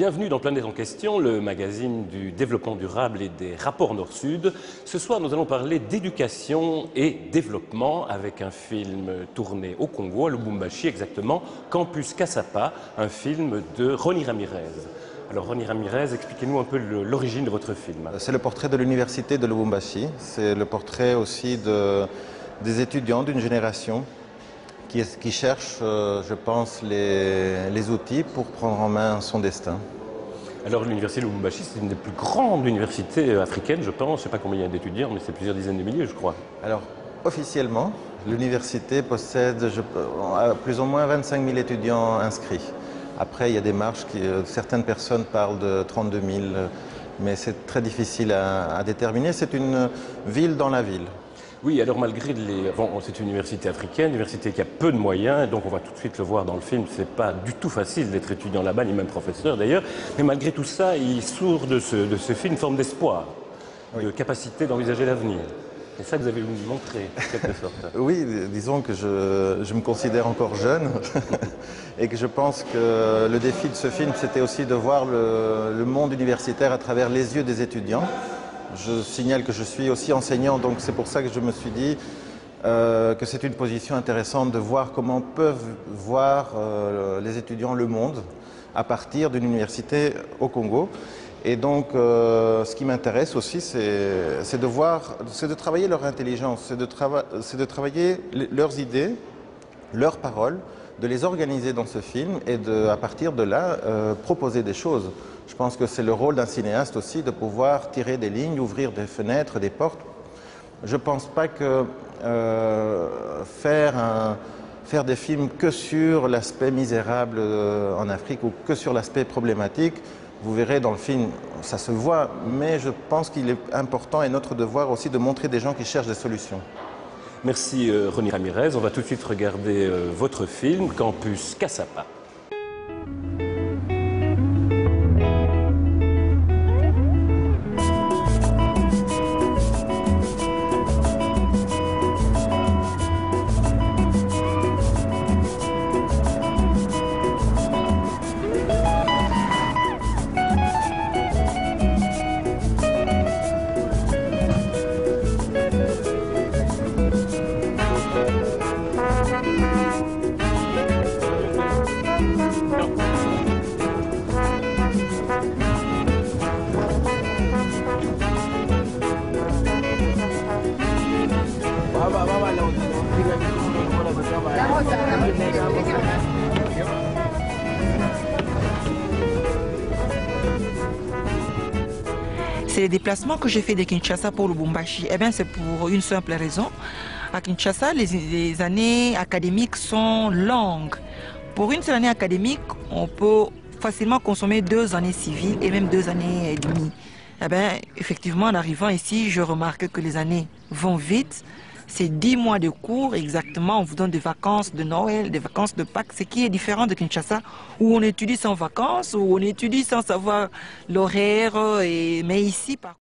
Bienvenue dans Planète en question, le magazine du développement durable et des rapports Nord-Sud. Ce soir, nous allons parler d'éducation et développement avec un film tourné au Congo, à Lubumbashi exactement, Campus Kasapa, un film de Ronnie Ramirez. Alors Ronnie Ramirez, expliquez-nous un peu l'origine de votre film. C'est le portrait de l'université de Lubumbashi, c'est le portrait aussi des étudiants d'une génération qui cherche, je pense, les outils pour prendre en main son destin. Alors l'université de Lubumbashi, c'est une des plus grandes universités africaines, je pense. Je ne sais pas combien il y a d'étudiants, mais c'est plusieurs dizaines de milliers, je crois. Alors, officiellement, l'université possède plus ou moins 25 000 étudiants inscrits. Après, il y a des marges, certaines personnes parlent de 32 000, mais c'est très difficile à déterminer. C'est une ville dans la ville. Oui, alors malgré c'est une université africaine, une université qui a peu de moyens, donc on va tout de suite le voir dans le film, c'est pas du tout facile d'être étudiant là-bas, ni même professeur d'ailleurs, mais malgré tout ça, il sourd de ce film une forme d'espoir, oui, de capacité d'envisager l'avenir. C'est ça que vous avez voulu montrer, en quelque sorte. Oui, disons que je me considère encore jeune et que je pense que le défi de ce film, c'était aussi de voir le monde universitaire à travers les yeux des étudiants. Je signale que je suis aussi enseignant, donc c'est pour ça que je me suis dit que c'est une position intéressante de voir comment peuvent voir les étudiants le monde à partir d'une université au Congo. Et donc, ce qui m'intéresse aussi, c'est de travailler leur intelligence, c'est de travailler leurs idées, leurs paroles, de les organiser dans ce film et à partir de là, proposer des choses. Je pense que c'est le rôle d'un cinéaste aussi de pouvoir tirer des lignes, ouvrir des fenêtres, des portes. Je ne pense pas que faire des films que sur l'aspect misérable en Afrique ou que sur l'aspect problématique, vous verrez dans le film, ça se voit, mais je pense qu'il est important et notre devoir aussi de montrer des gens qui cherchent des solutions. Merci Ronnie Ramirez. On va tout de suite regarder votre film, Campus Kasapa. C'est les déplacements que j'ai fait de Kinshasa pour Lubumbashi. Eh bien, c'est pour une simple raison. À Kinshasa, les années académiques sont longues. Pour une seule année académique, on peut facilement consommer 2 années civiles et même 2 années et demie. Eh bien, effectivement, en arrivant ici, je remarque que les années vont vite. C'est 10 mois de cours exactement. On vous donne des vacances de Noël, des vacances de Pâques, ce qui est différent de Kinshasa, où on étudie sans vacances, où on étudie sans savoir l'horaire. Mais ici, par